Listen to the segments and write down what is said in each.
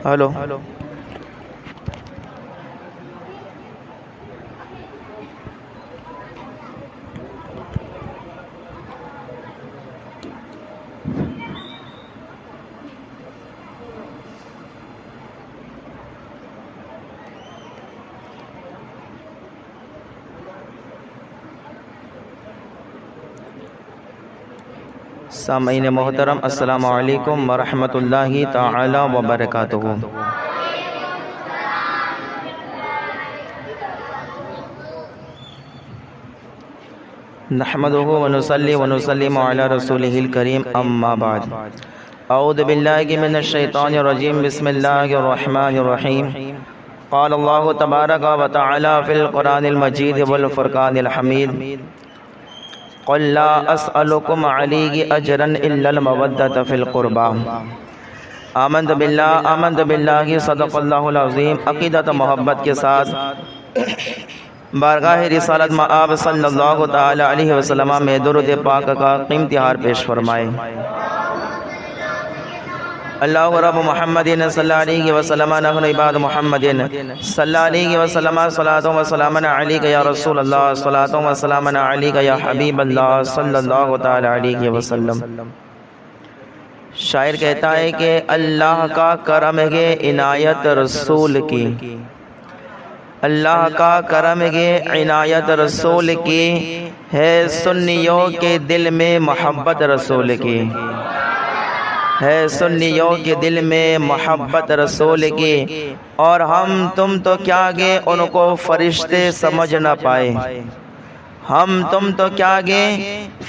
Hello سامعین محترم، السلام علیکم ورحمۃ اللہ تعالی وبرکاتہ۔ نحمدہ ونصلی ونسلم علی رسولہ الکریم، اما بعد۔ اعوذ باللہ من الشیطان الرجیم، بسم اللہ الرحمن الرحیم۔ قال اللہ تبارک و تعالی فی القرآن المجید والفرقان الحمید، قل لا اسألکم علیہ اجرا الا المودۃ فی القربى۔ آمنت باللہ صدق اللہ العظیم۔ عقیدت محبت کے ساتھ بارگاہ رسالت مآب صلی اللہ تعالی علیہ وسلم میں درود پاک کا قیمتی ہار پیش فرمائے۔ اللہ رب محمد صلی اللہ علیہ وسلم، نحن عباد محمد صلی اللہ علیہ وسلم، صلاۃ و سلام علیک یا رسول اللہ، صلاۃ و سلام علیک یا حبیب اللہ صلی اللہ تعالی علیہ وسلم۔ شاعر کہتا ہے کہ اللہ کا کرم ہے عنایت رسول کی، اللہ کا کرم ہے عنایت رسول کی، ہے سنیوں کے دل میں محبت رسول کی، ہے سنیوں کے دل میں محبت رسول کی، اور ہم تم تو کیا گے ان کو فرشتے سمجھ نہ پائے، ہم تم تو کیا گے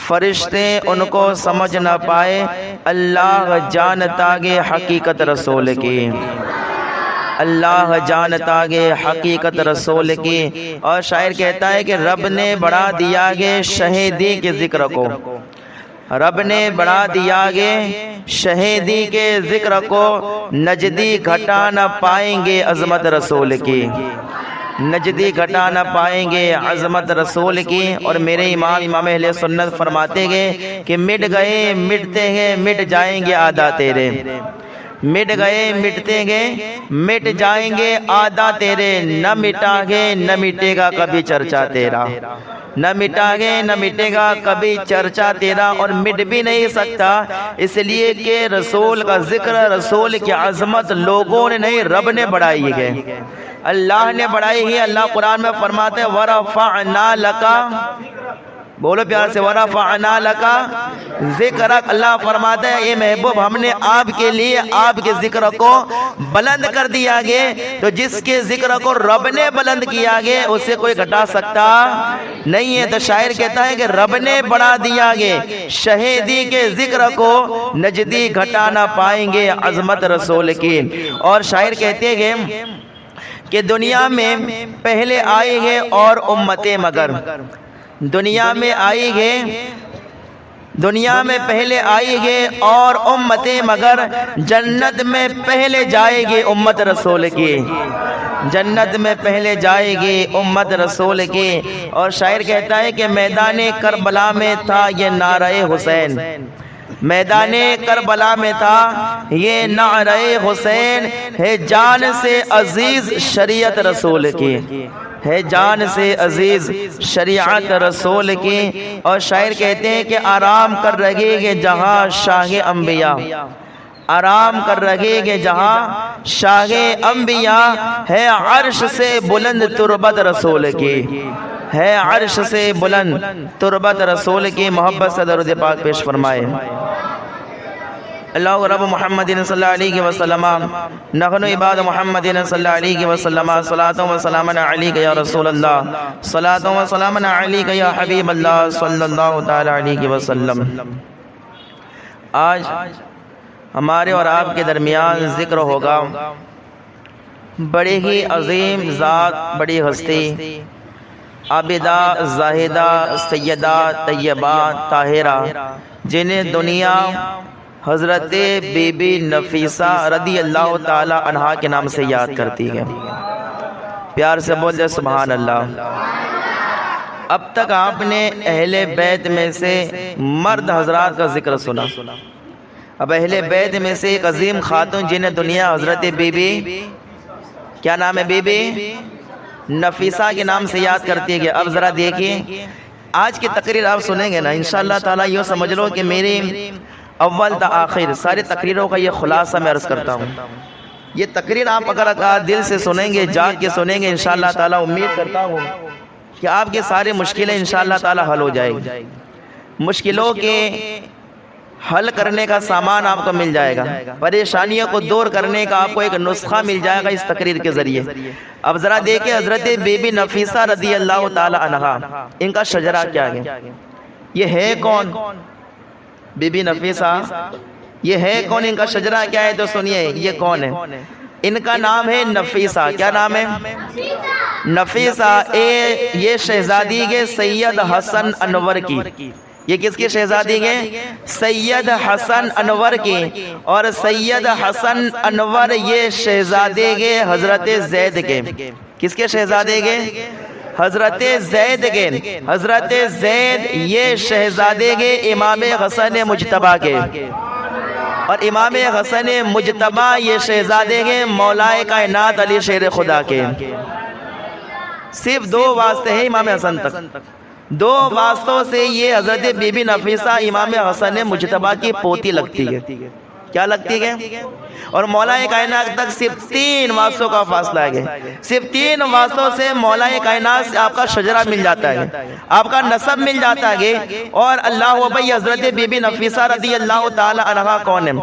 فرشتے ان کو سمجھ نہ پائے، اللہ جانتا گے حقیقت رسول کی، اللہ جانتا گے حقیقت رسول کی۔ اور شاعر کہتا ہے کہ رب نے بڑھا دیا گے شہیدی کے ذکر کو، رب نے بڑھا دیا گے شہیدی کے ذکر کو، نجدی گھٹا نہ پائیں گے عظمت رسول کی، نجدی گھٹا نہ پائیں گے عظمت رسول کی۔ اور میرے امام اہل سنت فرماتے گئے کہ مٹ گئے مٹتے ہیں مٹ جائیں گے آدھا تیرے، مٹ گئے مٹتے گے مٹ جائیں گے آدھا تیرے، نہ مٹا گے نہ مٹے گا کبھی چرچا تیرا، نہ مٹا گے نہ مٹے گا کبھی چرچا تیرا، اور مٹ بھی نہیں سکتا، اس لیے کہ رسول کا ذکر، رسول کی عظمت لوگوں نے نہیں رب نے بڑھائی ہے، اللہ نے بڑھائی ہے۔ اللہ قرآن میں فرماتے ہیں وَرَفَعْنَا لَكَ، بولو پیار سے، وَرَفَعْنَا لَكَ ذِكْرَكَ۔ اللہ فرماتے ہیں اے محبوب ہم نے آپ کے لیے آپ کے ذکر کو بلند کر دیا گے، تو جس کے ذکر کو رب نے بلند کیا گے اسے کوئی گھٹا سکتا نہیں ہے۔ تو شاعر کہتا ہے کہ رب نے بڑھا دیا گے شہیدی کے ذکر کو، نجدی گھٹا نہ پائیں گے عظمت رسول کی۔ اور شاعر کہتے ہیں کہ دنیا میں پہلے آئے ہیں اور امتیں مگر، دنیا میں آئی ہے، دنیا میں پہلے آئی ہے اور امتیں مگر، جنت میں پہلے جائے گی امت رسول کی، جنت میں پہلے جائے گی امت رسول کی۔ اور شاعر کہتا ہے کہ میدان کربلا میں تھا یہ نعرہ حسین، میدان کربلا میں تھا یہ نعرہ حسین، ہے جان سے عزیز شریعت رسول کی، ہے جان سے عزیز شریعت رسول کی۔ اور شاعر کہتے ہیں کہ آرام کر رہے گے جہاں شاہ انبیاء، آرام کر رہے گے جہاں شاہ انبیاء، ہے عرش سے بلند تربت رسول کی، ہے عرش سے بلند تربت رسول کی۔ محبت سے درود پاک پیش فرمائے۔ اللہ رب محمد صلی اللہ علیہ وسلم، نحن عباد محمد صلی اللہ علیہ وسلم، صلاۃ و سلام علیک یا رسول اللہ، صلاۃ و سلام علیک یا حبیب اللہ صلی اللہ تعالی علیہ وسلم۔ آج ہمارے اور آپ کے درمیان ذکر ہوگا بڑی ہی عظیم ذات، بڑی ہستی، عابدہ، زاہدہ، سیدہ، طیبہ، طاہرہ، جنہیں دنیا حضرت بی بی نفیسہ رضی اللہ تعالی عنہا کے نام سے یاد کرتی ہے۔ پیار سے بول دے سبحان اللہ۔ اب تک آپ نے اہل بیت میں سے مرد حضرات کا ذکر سنا، اب اہل بیت میں سے ایک عظیم خاتون جنہیں دنیا حضرت بی بی، کیا نام ہے، بی بی نفیسہ کے نام سے یاد کرتی ہے۔ اب ذرا دیکھیے آج کی تقریر آپ سنیں گے نا انشاءاللہ تعالیٰ، یہ سمجھ لو کہ میری اول تا آخر ساری تقریروں کا یہ خلاصہ میں عرض کرتا ہوں۔ یہ تقریر آپ اگر دل سے سنیں گے، جاگ کے سنیں گے، انشاءاللہ تعالیٰ امید کرتا ہوں کہ آپ کی ساری مشکلیں انشاءاللہ تعالیٰ حل ہو جائے گی۔ مشکلوں کے حل کرنے کا سامان آپ کو مل جائے گا، پریشانیوں کو دور کرنے کا آپ کو ایک نسخہ مل جائے گا اس تقریر کے ذریعے۔ اب ذرا دیکھیں حضرت بی بی نفیسہ رضی اللہ تعالی عنہا، ان کا شجرہ کیا ہے، یہ ہے کون؟ بی بی نفیسہ یہ ہے کون، ان کا شجرہ کیا ہے؟ تو سنیے یہ کون ہے، ان کا نام ہے نفیسہ۔ کیا نام ہے؟ نفیسہ۔ یہ شہزادی کے سید حسن انور کی، یہ کس کی شہزادی ہے؟ سید حسن انور کی۔ اور سید حسن انور یہ شہزادے کے حضرت زید کے، کس کے شہزادے کے؟ حضرت زید کے۔ حضرت زید یہ شہزادے کے امام حسن مجتبیٰ کے، اور امام حسن مجتبیٰ یہ شہزادے کے مولا کائنات علی شیر خدا کے۔ صرف دو واسطے ہیں امام حسن تک، دو واسطوں سے یہ حضرت بی بی نفیسہ امام حسن مجتبیٰ کی پوتی لگتی ہے۔ کیا لگتی ہے؟ اور مولا کائنات تک صرف 3 واسطوں کا فاصلہ ہے، صرف 3 واسطوں سے مولا کائنات سے آپ کا شجرہ مل جاتا ہے، آپ کا نسب مل جاتا ہے۔ اور اللہ وبی حضرت بی بی نفیسہ رضی اللہ تعالی عنہا کون ہے؟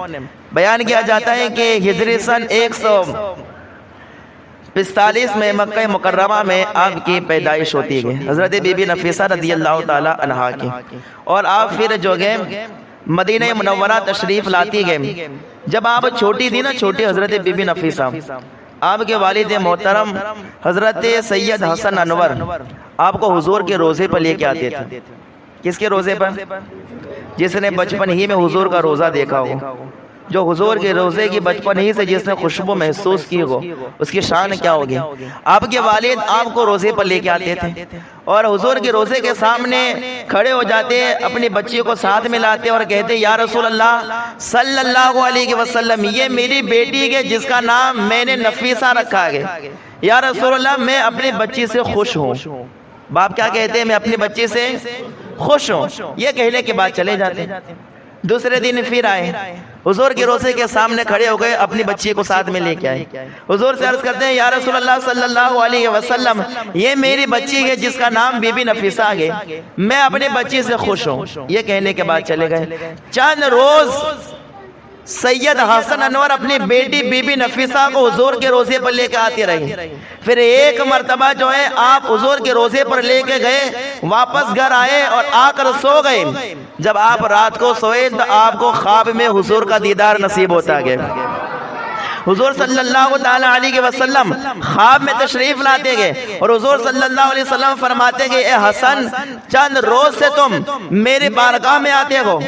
بیان کیا جاتا ہے کہ ہجری سن 145 میں مکہ مکرمہ میں آپ کی پیدائش ہوتی ہے، حضرت بی بی نفیسہ رضی اللہ تعالی عنہا کی۔ اور آپ پھر جو گئے مدینہ منورہ تشریف لاتی گئے۔ جب آپ چھوٹی تھی نا، چھوٹی حضرت بی بی نفیسہ، آپ کے والد محترم حضرت سید حسن انور آپ کو حضور کے روزے پر لے کے آتے تھے۔ کس کے روزے پر؟ جس نے بچپن ہی میں حضور کا روزہ دیکھا ہو، جو حضور کے روزے کی بچپن ہی سے جس نے خوشبو محسوس کی ہو، اس کی شان کیا ہوگی۔ آپ کے والد آپ کو روزے پر لے کے آتے تھے اور حضور کے روزے کے سامنے کھڑے ہو جاتے، اپنی بچی کو ساتھ میں لاتے اور کہتے یا رسول اللہ صلی اللہ علیہ وسلم، یہ میری بیٹی ہے جس کا نام میں نے نفیسہ رکھا ہے، یا رسول اللہ میں اپنی بچی سے خوش ہوں۔ باپ کیا کہتے ہیں؟ میں اپنی بچی سے خوش ہوں۔ یہ کہنے کے بعد چلے جاتے۔ دوسرے دن پھر آئے، حضور کے روزے کے سامنے کھڑے ہو گئے، اپنی بچی کو ساتھ میں لے کے آئے۔ حضور سے عرض کرتے ہیں یا رسول اللہ صلی اللہ علیہ وسلم، یہ میری بچی ہے جس کا نام بی بی نفیسہ ہے، میں اپنی بچی سے خوش ہوں۔ یہ کہنے کے بعد چلے گئے۔ چند روز سید حسن انور اپنی بیٹی بی بی نفیسہ کو حضور کے روزے پر لے کے آتے رہے۔ پھر ایک مرتبہ جو ہے آپ حضور کے روزے پر لے کے گئے، واپس گھر آئے اور آ کر سو گئے۔ جب آپ رات کو سوئے تو آپ کو خواب میں حضور کا دیدار نصیب ہوتا گیا۔ حضور صلی اللہ تعالی علیہ وسلم خواب میں تشریف لاتے گئے اور حضور صلی اللہ علیہ وسلم فرماتے گئے اے حسن، چند روز سے تم میرے بارگاہ میں آتے ہو،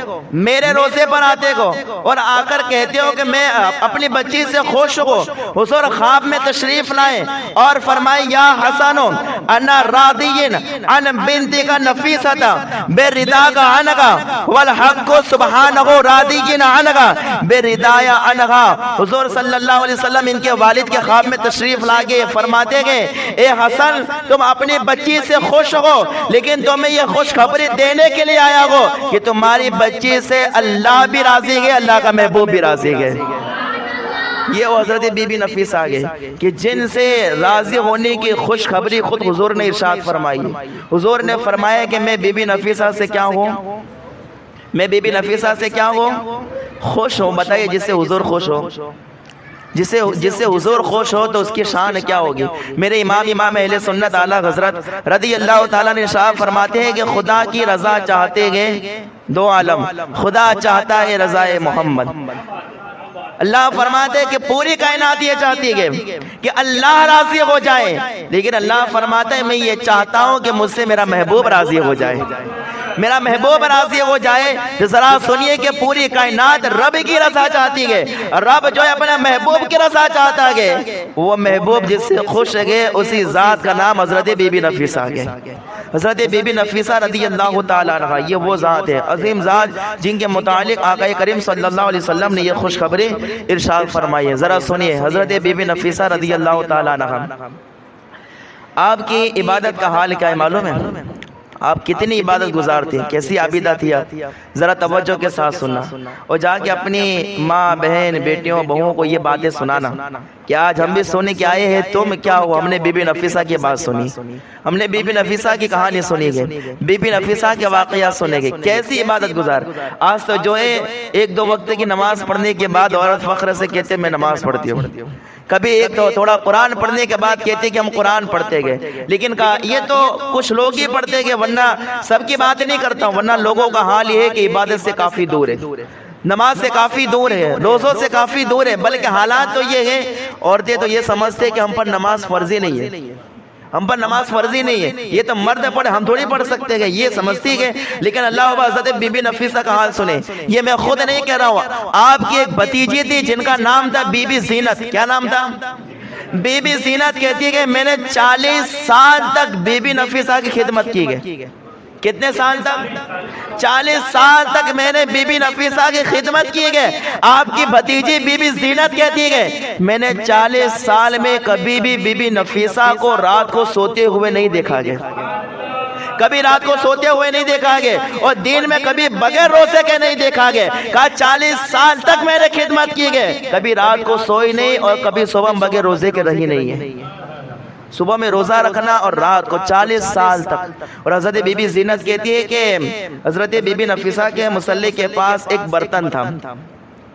میرے روزے پر آتے ہو اور آ کر کہتے ہو کہ میں اپنی بچی سے خوش ہوں۔ حضور خواب میں تشریف لائے اور فرمائے یا حسن انا راضین عن بنتک نفیسہ برضاک عنہا والحق سبحانہ راضین عنہا برضای عنہا۔ حضور صلی اللہ علیہ وسلم ان کے والد کے خواب میں تشریف لاگے، فرماتے گئے اے حسن تم اپنی بچی سے خوش ہو، لیکن تمہیں یہ خوشخبری دینے کے لیے آیا ہو کہ تمہاری بچی سے اللہ بھی راضی ہے، اللہ کا محبوب بھی راضی ہے۔ یہ وہ حضرت بی بی نفیسہ آگے کہ جن سے راضی ہونے کی خوشخبری خود حضور نے ارشاد فرمائی۔ حضور نے فرمایا کہ میں بی بی نفیسہ سے کیا ہوں؟ میں بی بی نفیسہ سے کیا ہوں؟ خوش ہوں۔ بتائیے جس سے حضور خوش ہو، جس سے حضور خوش ہو تو اس کی شان کیا ہوگی۔ میرے امام اہل سنت اعلیٰ حضرت رضی اللہ تعالیٰ نے ارشاد فرماتے ہیں کہ خدا کی رضا چاہتے گئے دو عالم، خدا چاہتا ہے رضا محمد۔ اللہ فرماتے ہیں کہ پوری کائنات یہ چاہتی ہے کہ اللہ راضی ہو جائے، لیکن اللہ فرماتا ہے میں یہ چاہتا ہوں کہ مجھ سے میرا محبوب راضی ہو جائے، میرا محبوب راضی ہو جائے۔ ذرا سنیے کہ پوری کائنات رب کی رضا چاہتی ہے، رب جو ہے اپنے محبوب کی رضا چاہتا ہے، وہ محبوب جس سے خوش ہے اسی ذات کا نام حضرت بی بی نفیسہ ہے۔ حضرت بی بی نفیسہ رضی اللہ تعالیٰ عنہ، یہ وہ ذات ہے، عظیم ذات، جن کے متعلق آقا کریم صلی اللہ علیہ وسلم نے یہ خوشخبری ارشاد فرمائی ہے۔ ذرا سنیے حضرت بی بی نفیسہ رضی اللہ تعالیٰ عنہ، آپ کی عبادت کا حال کیا ہے معلوم ہے؟ آپ کتنی عبادت گزارتے ہیں، کیسی عابدہ تھی آپ؟ ذرا توجہ کے ساتھ سننا اور جا کے اپنی ماں، بہن، بیٹیوں، بہوؤں کو یہ باتیں سنانا کہ آج ہم بھی سونے کے آئے ہیں، تم کیا ہو؟ ہم نے بی بی نفیسہ کی بات سنی، ہم نے بی بی نفیسہ کی کہانی سنی گئی، بی بی نفیسہ کے واقعات سنے گئے، کیسی عبادت گزار۔ آج تو جو ہے ایک دو وقت کی نماز پڑھنے کے بعد عورت فخر سے کہتے میں نماز پڑھتی ہوں، کبھی ایک تو تھوڑا قرآن پڑھنے کے بعد کہتے کہ ہم قرآن پڑھتے گئے، لیکن کہا یہ تو کچھ لوگ ہی پڑھتے گئے، ورنہ سب کی بات نہیں کرتا ہوں، ورنہ لوگوں کا حال یہ ہے کہ عبادت سے کافی دور ہے، نماز سے کافی دور ہے، روزوں سے کافی دور ہے، بلکہ حالات تو یہ ہے، عورتیں تو یہ سمجھتے کہ ہم پر نماز فرضی نہیں ہے، ہم پر نماز فرضی نہیں ہے، یہ تو مرد پڑھے، ہم تھوڑی پڑھ سکتے ہیں، یہ سمجھتی ہے۔ لیکن اللہ ابا حضرت بی بی نفیسہ کا حال سنیں، یہ میں خود نہیں کہہ رہا ہوں، آپ کی ایک بھتیجی تھی جن کا نام تھا بی بی زینت۔ کیا نام تھا؟ بی بی زینت کہتی ہے کہ میں نے 40 سال تک بی بی نفیسہ کی خدمت کی گئی۔ کتنے سال تک؟ 40 سال تک میں نے بی بی نفیسہ کی خدمت کی گئے۔ آپ کی بھتیجی بی بی زینت کہتی ہے میں نے 40 سال میں کبھی بھی بی بی نفیسہ کو رات کو سوتے ہوئے نہیں دیکھا گیا، کبھی رات کو سوتے ہوئے نہیں دیکھا گیا، اور دن میں کبھی بغیر روزے کے نہیں دیکھا گیا۔ کہا 40 سال تک میں نے خدمت کی گئے، کبھی رات کو سوئی نہیں اور کبھی صبح بغیر روزے کے رہی نہیں ہے۔ صبح میں روزہ رکھنا اور رات کو 40 سال تک۔ اور حضرت بی بی زینت کہتی ہے کہ حضرت بی بی نفیسہ کے مصلی کے پاس ایک برتن تھا،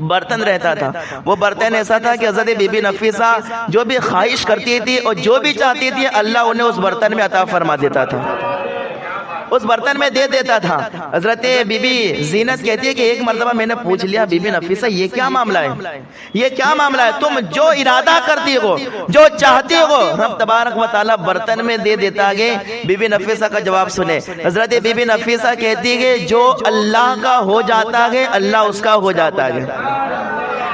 برتن رہتا تھا، وہ برتن ایسا تھا کہ حضرت بی بی نفیسہ جو بھی خواہش کرتی تھی اور جو بھی چاہتی تھی اللہ انہیں اس برتن میں عطا فرما دیتا تھا، اس برتن میں دے دیتا تھا۔ حضرت بی بی زینت کہتی ہے کہ ایک مرتبہ میں نے پوچھ لیا بی بی نفیسہ یہ کیا معاملہ ہے، یہ کیا معاملہ ہے؟ تم جو ارادہ کرتی ہو، جو چاہتی ہو، رب تبارک و تعالیٰ برتن میں دے دیتا ہے۔ بی بی نفیسہ کا جواب سنیں، حضرت بی بی نفیسہ کہتی ہے جو اللہ کا ہو جاتا ہے اللہ اس کا ہو جاتا ہے،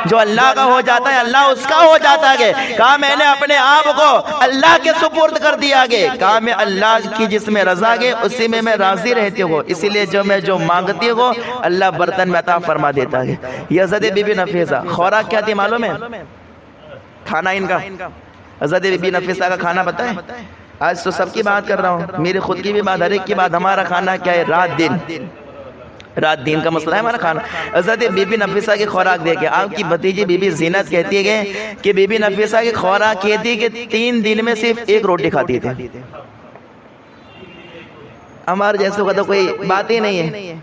جو اللہ کا ہو جاتا ہے اللہ اس کا ہو جاتا ہے۔ کہا میں نے اپنے آپ کو اللہ کے سپرد کر دیا گے، کہا میں اللہ کی جس میں رضا گے اسی میں راضی رہتی ہوں، اسی لیے جو مانگتی ہوں اللہ برتن میں عطا فرما دیتا ہے۔ یہ حضرت بی بی نفیسہ خوراک کیا تھی معلوم ہے؟ کھانا ان کا، حضرت بی بی نفیسہ کا کھانا بتائیں؟ آج تو سب کی بات کر رہا ہوں، میری خود کی بھی بات، ہر ایک کی بات۔ ہمارا کھانا کیا ہے؟ رات دن کا مسئلہ ہے ہمارا کھانا۔ حضرت بی بی نفیسہ کی خوراک دیکھیں، آپ کی بھتیجی بی بی زینت کہتی ہے کہ بی بی نفیسہ کی خوراک یہ تھی کہ 3 دن میں صرف 1 روٹی کھاتی تھی۔ ہمارے جیسوں کا تو کوئی بات ہی نہیں ہے،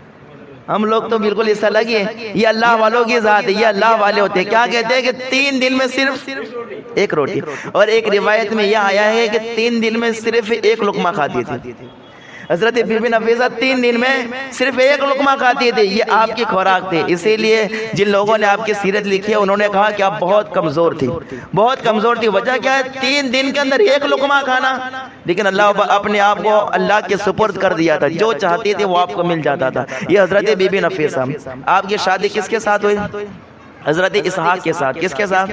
ہم لوگ تو بالکل اس الگ ہی ہے۔ یہ اللہ والوں کی ذات ہے، یہ اللہ والے ہوتے ہیں۔ کیا کہتے ہیں کہ 3 دن میں صرف 1 روٹی، اور ایک روایت میں یہ آیا ہے کہ 3 دن میں صرف 1 لقمہ کھاتی تھی۔ حضرت بی بی نفیسہ 3 دن میں صرف 1 لقمہ کھاتی تھی، یہ آپ کی خوراک تھی۔ اسی لیے جن لوگوں نے آپ کی سیرت لکھی ہے انہوں نے کہا کہ آپ بہت کمزور تھی، بہت کمزور تھی۔ وجہ کیا ہے؟ 3 دن کے اندر 1 لقمہ کھانا، لیکن اللہ اپنے آپ کو اللہ کے سپرد کر دیا تھا، جو چاہتی تھی وہ آپ کو مل جاتا تھا۔ یہ حضرت بی بی نفیسہ۔ آپ کی شادی کس کے ساتھ ہوئی؟ حضرت اسحاق کے ساتھ۔ کس کے ساتھ؟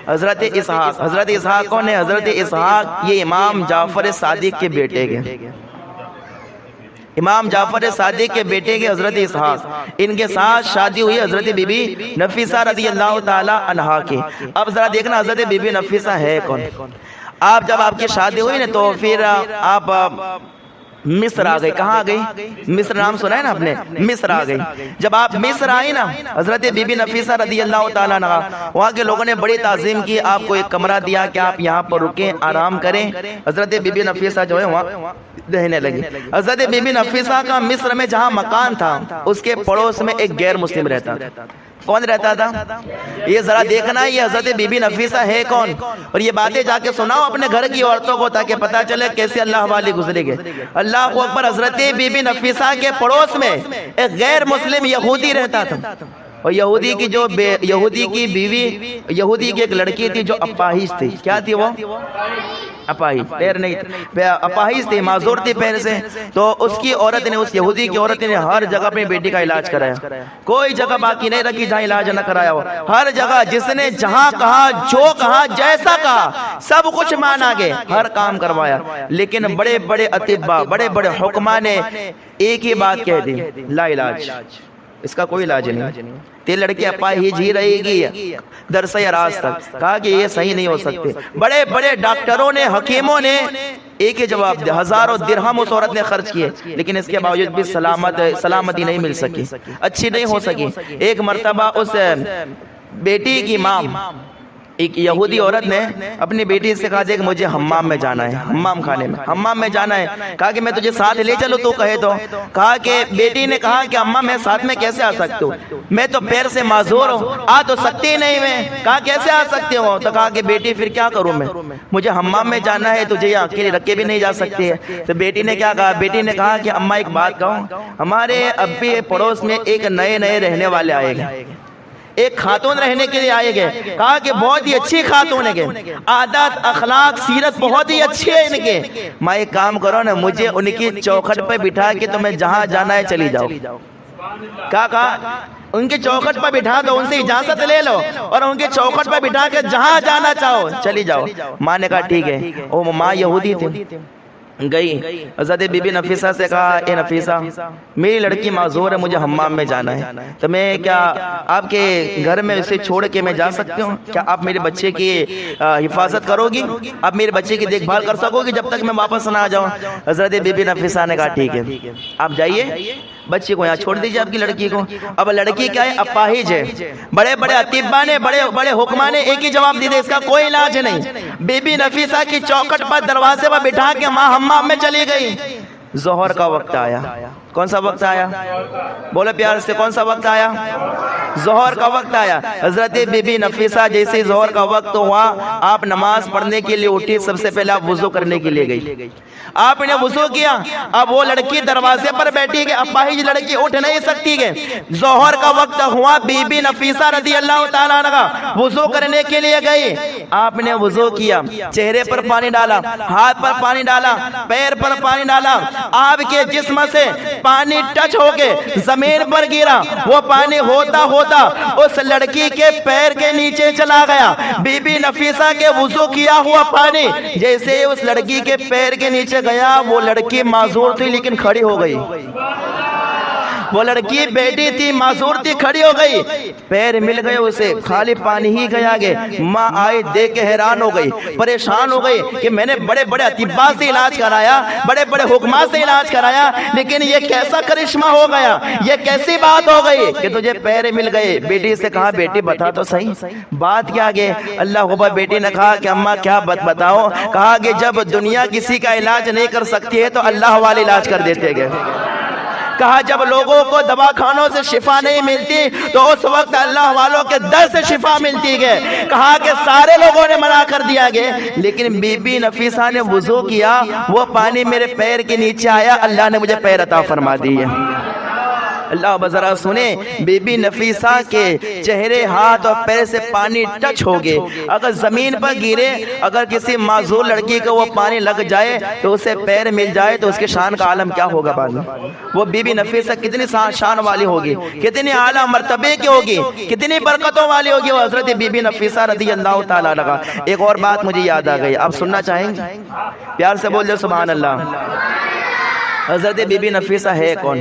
حضرت اسحاق۔ حضرت اسحاق کون ہے؟ حضرت اسحاق یہ امام جعفر صادق کے بیٹے کے، امام جعفر صادق کے بیٹے کے حضرت اسحاق، ان کے ساتھ شادی ہوئی حضرت بی بی نفیسہ رضی اللہ تعالی عنہا کی۔ اب ذرا دیکھنا حضرت بی بی نفیسہ ہے کون۔ آپ جب آپ کی شادی ہوئی نا تو پھر آپ مصر آ گئی۔ کہاں آ گئی؟ مصر نام سنا ہے نا آپ نے؟ مصر آ گئی۔ جب آپ مصر آئی نا حضرت بی بی نفیسہ رضی اللہ تعالیٰ عنہ، وہاں کے لوگوں نے بڑی تعظیم کی، آپ کو ایک کمرہ دیا کہ آپ یہاں پر رکیں، آرام کریں۔ حضرت بی بی نفیسہ جو ہے وہاں رہنے لگی۔ حضرت بی بی نفیسہ کا مصر میں جہاں مکان تھا اس کے پڑوس میں ایک غیر مسلم رہتا تھا۔ کون رہتا تھا؟ یہ ذرا دیکھنا یہ حضرت بی بی نفیسہ ہے کون، اور یہ باتیں جا کے سناؤ اپنے گھر کی عورتوں کو تاکہ پتہ چلے کیسے اللہ والی گزرے گے۔ اللہ اکبر۔ حضرت بی بی نفیسہ کے پڑوس میں ایک غیر مسلم یہودی رہتا تھا، اور یہودی کی بیوی، یہودی کی ایک لڑکی تھی جو اپاہج تھی۔ کیا تھی وہ؟ اپاہج پیر نہیں، اپاہج تھی، معذور تھی پیر سے. تو اس کی عورت نے، اس یہودی کی عورت نے ہر جگہ اپنی بیٹی کا علاج کرایا. کوئی جگہ باقی نہیں رکھی جہاں علاج نہ کرایا ہو. ہر جگہ جس نے جہاں کہا، جو کہا، جیسا کہا، سب کچھ مانا گے، ہر کام کروایا. لیکن بڑے بڑے اطباء، بڑے بڑے حکما نے ایک ہی بات کہہ دی، لا علاج، اس کا کوئی علاج نہیں. تے لڑکی اپاہج ہی رہے گی درس اراز تک. کہا کہ یہ صحیح نہیں ہو سکتے. بڑے بڑے ڈاکٹروں نے، حکیموں نے ایک ہی جواب دیا. ہزاروں درہم اس عورت نے خرچ کیے، لیکن اس کے باوجود بھی سلامتی نہیں مل سکی، اچھی نہیں ہو سکی. ایک مرتبہ اس بیٹی کی ماں، ایک یہودی عورت نے اپنی بیٹی سے کہا کہ مجھے حمام میں جانا ہے، حمام خانے میں، حمام میں جانا ہے. کہا کہ میں تجھے ساتھ لے چلوں تو کہے تو. کہا کہ بیٹی نے کہا کہ اماں میں ساتھ میں کیسے آ سکتی ہوں، میں تو پیر سے معذور ہوں، آ تو سکتی نہیں میں. کہا کیسے آ سکتے ہو؟ تو کہا کہ بیٹی پھر کیا کروں میں، مجھے حمام میں جانا ہے، تجھے یہ اکیلے رکھ کے بھی نہیں جا سکتی ہے. تو بیٹی نے کیا کہا؟ بیٹی نے کہا کہ اماں ایک بات کہوں، ہمارے ابھی پڑوس میں ایک نئے رہنے والے آئے گئے، ایک خاتون رہنے کے لیے آئے گئے. کہا کہ بہت ہی اچھی خاتون ہے، عادت اخلاق سیرت بہت ہی اچھی ہے ان کے. میں ایک کام کرو نا، مجھے ان کی چوکھٹ پہ بٹھا کے تمہیں جہاں جانا ہے چلی جاؤ. کہا ان کی چوکھٹ پہ بٹھا دو، ان سے اجازت لے لو اور ان کی چوکھٹ پہ بٹھا کے جہاں جانا چاہو چلی جاؤ. ماں نے کہا ٹھیک ہے. وہ ماں یہودی تھی، گئی حضرت بی بی نفیسہ سے کہا اے نفیسہ میری لڑکی معذور ہے، مجھے حمام میں جانا ہے، تو میں کیا آپ کے گھر میں اسے چھوڑ کے میں جا سکتی ہوں؟ کیا آپ میرے بچے کی حفاظت کرو گی؟ آپ میرے بچے کی دیکھ بھال کر سکو گی جب تک میں واپس نہ آ جاؤں؟ حضرت بی بی نفیسہ نے کہا ٹھیک ہے، آپ جائیے، بچے کو یہاں چھوڑ دیجیے آپ کی لڑکی کو. اب لڑکی کیا ہے؟ اپاہج ہے. بڑے بڑے اطباء نے، بڑے بڑے حکما نے ایک ہی جواب دے دیا، اس کا کوئی علاج نہیں. بی بی نفیسہ کی چوکھٹ پر دروازے پر بٹھا کے ماں حمام میں چلی گئی. ظہر کا وقت آیا. کون سا وقت آیا؟ بولے پیار سے، کون سا وقت آیا؟ ظہر کا وقت آیا. حضرت بی بی نفیسہ جیسے ظہر کا وقت ہوا، آپ نماز پڑھنے کے لیے اٹھی. سب سے پہلے آپ وضو کرنے کے لیے گئی. آپ نے وضو کیا. اب وہ لڑکی دروازے پر بیٹھی کہ اپاہج لڑکی اٹھ نہیں سکتی ہے. ظہر کا وقت ہوا، بی بی نفیسہ رضی اللہ تعالیٰ عنہا وضو کرنے کے لیے گئی. آپ نے وضو کیا، چہرے پر پانی ڈالا، ہاتھ پر پانی ڈالا، پیر پر پانی ڈالا. آپ کے جسم سے پانی ٹچ ہو کے زمین پر گرا. وہ پانی ہوتا ہوتا اس لڑکی کے پیر کے نیچے چلا گیا. بی بی نفیسہ کے وضو کیا ہوا پانی جیسے اس لڑکی کے پیر کے نیچے گیا، وہ لڑکی معذور تھی لیکن کھڑی ہو گئی. وہ لڑکی بیٹی تھی، معذور تھی، کھڑی ہو گئی. پیر مل گئے اسے، خالی پانی ہی گیا گے. ماں آئی دیکھ کے حیران ہو گئی، پریشان ہو گئی کہ میں نے بڑے بڑے اطباء سے علاج کرایا، بڑے بڑے حکما سے علاج کرایا، لیکن یہ کیسا کرشمہ ہو گیا، یہ کیسی بات ہو گئی کہ تجھے پیر مل گئے. بیٹی سے کہا بیٹی بتا تو صحیح بات کیا گے. اللہ اکبر. بیٹی نے کہا کہ اماں کیا بتاؤ. کہا کہ جب دنیا کسی کا علاج نہیں کر سکتی ہے تو اللہ والے علاج کر دیتے گئے. کہا جب لوگوں کو دواخانوں سے شفا نہیں ملتی تو اس وقت اللہ والوں کے در سے شفا ملتی ہے. کہا کہ سارے لوگوں نے منع کر دیا گیا، لیکن بی بی نفیسہ نے وضو کیا، وہ پانی میرے پیر کے نیچے آیا، اللہ نے مجھے پیر عطا فرما دی ہے. اللہ بذرا سنیں، بی بی نفیسہ کے چہرے، ہاتھ اور پیر سے پانی ٹچ ہو گئے. اگر زمین پر گرے، اگر کسی معذور لڑکی کو وہ پانی لگ جائے تو اسے پیر مل جائے تو اس کے شان کا عالم کیا ہوگا بعد میں. وہ بی بی نفیسہ کتنی شان والی ہوگی، کتنی اعلیٰ مرتبے کی ہوگی، کتنی برکتوں والی ہوگی وہ حضرت بی بی نفیسہ رضی اللہ تعالیٰ عنہا. ایک اور بات مجھے یاد آ گئی، آپ سننا چاہیں گے؟ پیار سے بول دے سبحان اللہ. حضرت بی بی نفیسہ ہے کون؟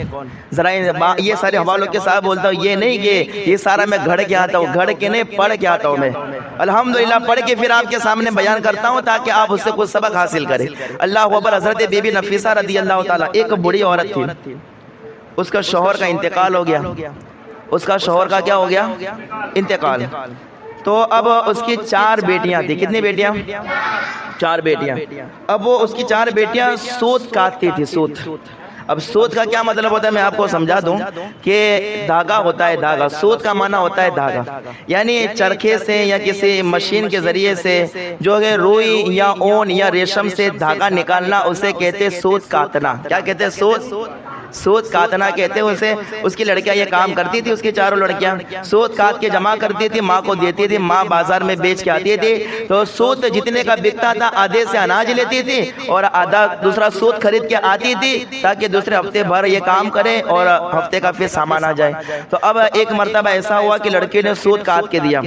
ذرا یہ سارے حوالوں کے ساتھ بولتا ہوں، یہ نہیں کہ یہ سارا میں گھڑ کے آتا ہوں، گھڑ کے نہیں پڑھ کے آتا ہوں. میں الحمدللہ پڑھ کے پھر آپ کے سامنے بیان کرتا ہوں تاکہ آپ اس سے کچھ سبق حاصل کریں. اللہ اکبر. حضرت بی بی نفیسہ رضی اللہ تعالیٰ، ایک بڑی عورت تھی، اس کا شوہر کا انتقال ہو گیا. اس کا شوہر کا کیا ہو گیا؟ انتقال. تو اب اس کی 4 بیٹیاں تھیں. کتنی بیٹیاں؟ 4 بیٹیاں. اب وہ اس کی 4 بیٹیاں سوت کاٹتی تھی. سوت. اب سوت کا کیا مطلب ہوتا ہے میں آپ کو سمجھا دوں کہ دھاگا ہوتا ہے. دھاگا، سوت کا معنی ہوتا ہے دھاگا، یعنی چرخے سے یا کسی مشین کے ذریعے سے جو ہے روئی یا اون یا ریشم سے دھاگا نکالنا، اسے کہتے سوت کاٹنا. کیا کہتے؟ سوت. سود کاتنا کہتے ہیں اسے. اس کی لڑکیاں یہ کام کرتی تھی, اس کی چاروں لڑکیاں سود کاٹ کے جمع کرتی تھی, ماں کو دیتی تھی, ماں بازار میں بیچ کے آتی تھی. تو سود جتنے کا بکتا تھا آدھے سے اناج لیتی تھی اور آدھا دوسرا سود خرید کے آتی تھی تاکہ دوسرے ہفتے بھر یہ کام کرے اور ہفتے کا پھر سامان آ جائے. تو اب ایک مرتبہ ایسا ہوا کہ لڑکی نے سود کاٹ کے دیا,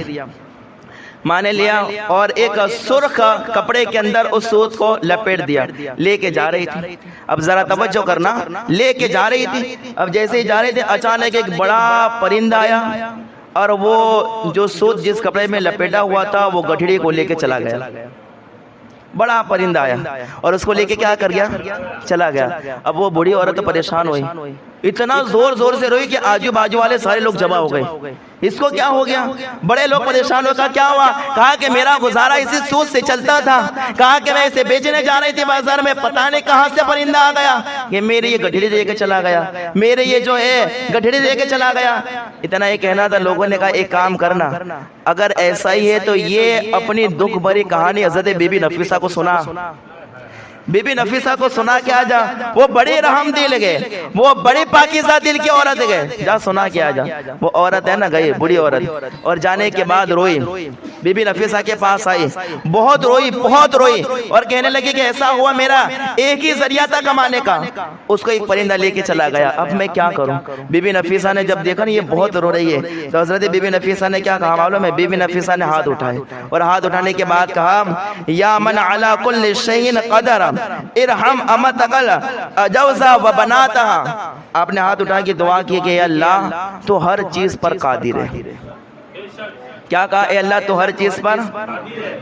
ماں نے لیا اور ایک سرخ کپڑے کے اندر اس سود کو لپیٹ دیا, لے کے جا رہی تھی. اب ذرا توجہ کرنا, لے کے جا رہی تھی. اب جیسے ہی جا رہی تھی اچانک ایک بڑا پرندہ آیا اور وہ جو سود جس کپڑے میں لپیٹا ہوا تھا وہ گٹھڑی کو لے کے چلا گیا. بڑا پرندہ آیا اور اس کو لے کے کیا کر گیا, چلا گیا. اب وہ بوڑھی عورت پریشان ہوئی, اتنا زور زور سے روئی کہ آجو باجو والے سارے لوگ جمع ہو گئے. اس کو کیا ہو گیا؟ بڑے لوگ پریشان ہو. کہا کیا ہوا؟ کہا کہ میرا گزارا اسی سود سے چلتا تھا. کہا کہ میں اسے بیچنے جا رہی تھی بازار میں, پتہ نہیں کہاں سے پرندہ آ گیا کہ میری یہ گٹھڑی دے کے چلا گیا, میرے یہ جو ہے گٹھڑی دے کے چلا گیا. اتنا یہ کہنا تھا. لوگوں نے کہا ایک کام کرنا, اگر ایسا ہی ہے تو یہ اپنی دکھ بھری کہانی حضرت بی بی نفیسہ کو سنا. بی بی نفیسہ کو سنا کے آجا. وہ بڑی رحم دل گئے, وہ بڑی پاکیزہ دل کی عورت گئے. جا سنا کے آجا. وہ عورت ہے نا گئی, بڑی عورت, اور جانے کے بعد روئی. بی بی نفیسہ کے پاس آئی, بہت روئی, بہت روئی اور کہنے لگی کہ ایسا ہوا میرا ایک ہی ذریعہ تھا کمانے کا, اس کو ایک پرندہ لے کے چلا گیا, اب میں کیا کروں. بی بی نفیسہ نے جب دیکھا نا یہ بہت رو رہی ہے تو حضرت بی بی نفیسہ نے کیا کہا معلوم ہے؟ بی بی نفیسہ نے ہاتھ اٹھائے اور ہاتھ اٹھانے کے بعد کہا یا من علی کل شیء قدر ارحم امتک جوزا و بناتها. آپ نے ہاتھ اٹھا کے دعا کی کہ اے اللہ تو ہر چیز پر قادر ہے. کیا کہا؟ اے اللہ تو ہر چیز پر,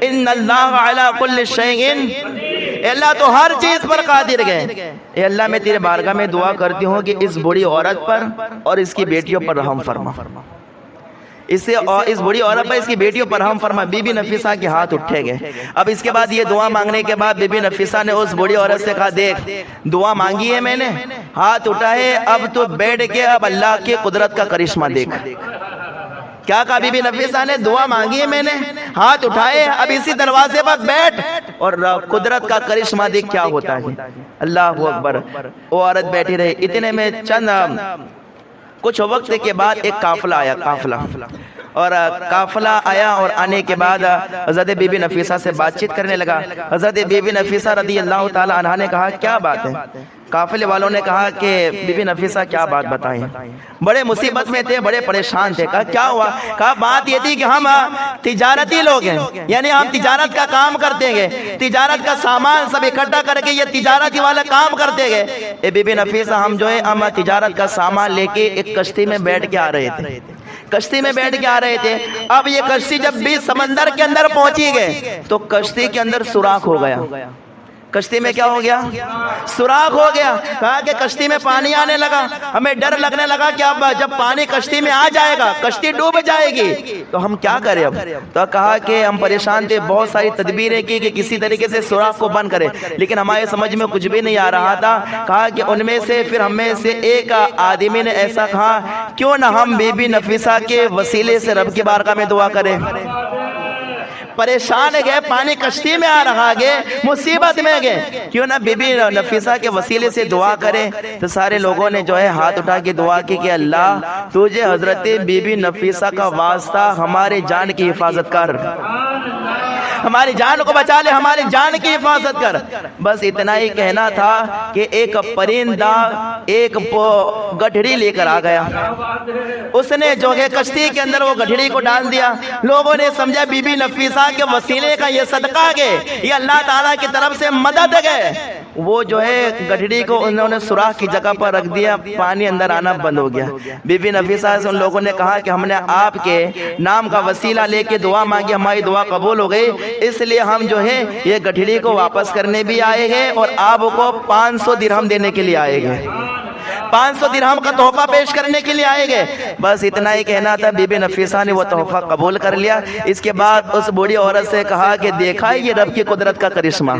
ان اللہ علی کل شیء, اے اللہ تو ہر چیز پر قادر ہے. اے اللہ میں تیرے بارگاہ میں دعا کرتی ہوں کہ اس بڑی عورت پر اور اس کی بیٹیوں پر رحم فرما, اس بڑی عورت پر اس کی بیٹیوں پر رحم فرما. بی بی نفیسہ کے ہاتھ اٹھے گئے. اب اس کے بعد یہ دعا مانگنے کے بعد بی بی نفیسہ نے اس بڑی عورت سے کہا دیکھ دعا مانگی ہے میں نے, ہاتھ اٹھائے, اب تو بیٹھ کے اب اللہ کی قدرت کا کرشمہ دیکھ. کیا کہا بی بی نفیسہ نے؟ دعا مانگی ہے میں نے, ہاتھ اٹھائے, اب اسی دروازے پر بیٹھ اور قدرت کا کرشمہ دیکھ کیا ہوتا ہے. اللہ اکبر. وہ عورت بیٹھی رہی. اتنے میں چند کچھ وقت کے بعد ایک قافلہ آیا, اور قافلہ آیا اور آنے کے بعد حضرت بی بی نفیسہ سے بات چیت کرنے لگا. حضرت بی بی نفیسہ رضی اللہ تعالی عنہا نے کہا کیا بات ہے؟ قافلے والوں نے کہا کہ بی بی نفیسہ کیا بات بتائیں, بڑے مصیبت میں تھے, بڑے پریشان تھے. کہا کیا ہوا؟ کہا بات یہ تھی کہ ہم تجارتی لوگ ہیں, یعنی ہم تجارت کا کام کرتے گئے, تجارت کا سامان سب اکٹھا کر کے یہ تجارتی والا کام کرتے گئے. اے بی بی نفیسہ ہم جو ہے ہم تجارت کا سامان لے کے ایک کشتی میں بیٹھ کے آ رہے تھے, کشتی میں بیٹھ کے آ رہے تھے. اب یہ کشتی جب بھی سمندر کے اندر پہنچی گئے تو کشتی کے اندر سوراخ ہو گیا. کشتی میں کیا ہو گیا؟ سوراخ ہو گیا. کہا کہ کشتی میں پانی آنے لگا, ہمیں ڈر لگنے لگا کہ اب جب پانی کشتی میں آ جائے گا کشتی ڈوب جائے گی تو ہم کیا کریں اب. تو کہا کہ ہم پریشان تھے, بہت ساری تدبیریں کی کہ کسی طریقے سے سوراخ کو بند کرے, لیکن ہمارے سمجھ میں کچھ بھی نہیں آ رہا تھا. کہا کہ ان میں سے پھر ہم میں سے ایک آدمی نے ایسا کہا کیوں نہ ہم بی بی نفیسہ کے وسیلے سے رب کی بارگاہ میں دعا کریں. پریشان گئے, پانی کشتی میں آ رہا گئے, مصیبت میں گئے, کیوں نہ بی بی نفیسہ کے وسیلے سے دعا کریں. تو سارے لوگوں نے جو ہے ہاتھ اٹھا کے دعا کی کہ اللہ تجھے حضرت بی بی نفیسہ کا واسطہ ہمارے جان کی حفاظت کر, ہماری جان کو بچا لے, ہماری جان کی حفاظت کر. بس اتنا ہی کہنا تھا کہ ایک پرندہ ایک گٹھڑی لے کر آ گیا. اس نے جو ہے کشتی کے اندر وہ گٹھڑی کو ڈال دیا. لوگوں نے سمجھا بی بی نفیسہ کے وسیلے کا یہ صدقہ گئے, یہ اللہ تعالیٰ کی طرف سے مدد گئے. وہ جو ہے گٹھڑی کو انہوں نے سوراخ کی جگہ پر رکھ دیا, پانی اندر آنا بند ہو گیا. بی بی نفیسہ سے ان لوگوں نے کہا کہ ہم نے آپ کے نام کا وسیلہ لے کے دعا مانگی, ہماری دعا قبول ہو گئی, اس لیے ہم جو ہے یہ گٹھڑی کو واپس کرنے بھی آئے گے اور آپ کو 500 درہم دینے کے لیے آئے گے, 500 درہم کا تحفہ پیش کرنے کے لیے آئے گے. بس اتنا ہی کہنا تھا. بی بی نفیسہ نے وہ تحفہ قبول کر لیا. اس کے بعد اس بوڑھی عورت سے کہا کہ دیکھا یہ رب کی قدرت کا کرشمہ,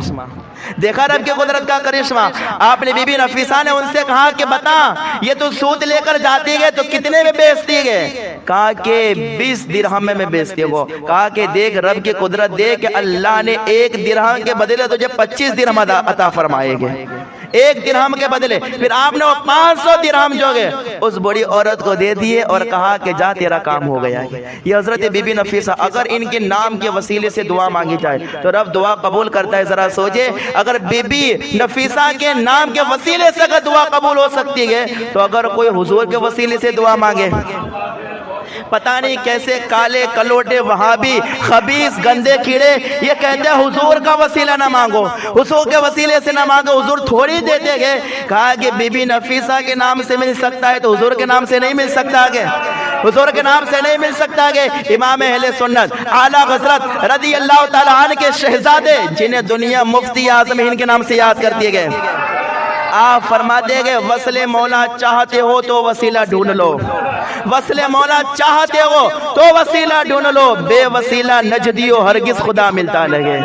دیکھا رب کی قدرت کا کرشمہ. آپ نے بی بی نفیسہ نے ان سے کہا کہ بتا یہ تو سود لے کر جاتی گئے تو کتنے میں بیچتی گئے؟ کہا کہ 20 درہم میں بیچتی ہو. کہا کہ دیکھ رب کی قدرت دیکھ کہ اللہ نے 1 درہم کے بدلے تجھے 25 درہم عطا فرمائے گے. 1 درہم کے بدلے. پھر آپ نے وہ 500 درہم جو گئے اس بڑی عورت کو دے دیے اور کہا کہ جا تیرا کام ہو گیا ہے. یہ حضرت بی بی نفیسہ, اگر ان کے نام کے وسیلے سے دعا مانگی جائے تو رب دعا قبول کرتا ہے. ذرا سوچے, اگر بی بی نفیسہ کے نام کے وسیلے سے اگر دعا قبول ہو سکتی ہے تو اگر کوئی حضور کے وسیلے سے دعا مانگے, پتہ نہیں کیسے کالے کلوٹے وہابی خبیث گندے کیڑے یہ کہتے ہیں حضور کا وسیلہ نہ مانگو, حضور کے وسیلے سے نہ مانگو. حضور تھوڑی دیتے گئے, کہا کہ بی بی نفیسہ کے نام سے مل سکتا ہے تو حضور کے نام سے نہیں مل سکتا آگے, حضور کے نام سے نہیں مل سکتا آگے. امام اہل سنت اعلیٰ حضرت رضی اللہ تعالیٰ عنہ کے شہزادے جنہیں دنیا مفتی اعظم ہند کے نام سے یاد کر دیے گئے, آپ فرماتے گئے وصل مولا چاہتے ہو تو وسیلہ ڈھونڈ لو, وصل مولا چاہتے ہو تو وسیلہ ڈھونڈ لو, بے وسیلہ نجدیو ہرگز خدا ملتا لگے.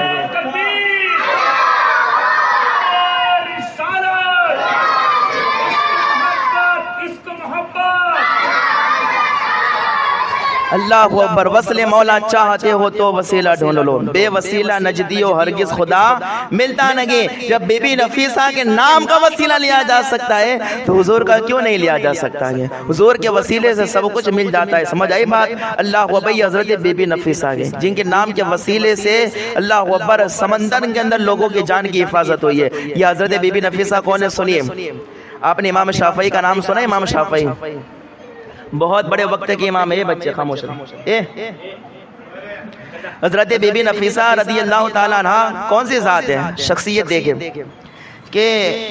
اللہ اکبر. وصل مولا چاہتے ہو تو وسیلہ ڈھونڈ لو, بے وسیلہ نجدیو ہرگز خدا ملتا نہیں. جب بی بی نفیسہ کے نام کا وسیلہ لیا جا سکتا ہے تو حضور کا کیوں نہیں لیا جا سکتا ہے؟ حضور کے وسیلے سے سب کچھ مل جاتا ہے. سمجھ آئی بات؟ اللہ اکبر. حضرت بی بی نفیسہ کے جن کے نام کے وسیلے سے اللہ اکبر سمندر کے اندر لوگوں کی جان کی حفاظت ہوئی ہے. یہ حضرت بی بی نفیسہ کون ہے سنیے. آپ نے امام شافعی کا نام سنا ہے؟ امام شافعی بہت بڑے وقت کے امام ہے. یہ بچے خاموش رہے. حضرت بی بی نفیسہ رضی اللہ تعالیٰ عنہ کون سی ذات ہے؟ شخصیت دیکھیں کہ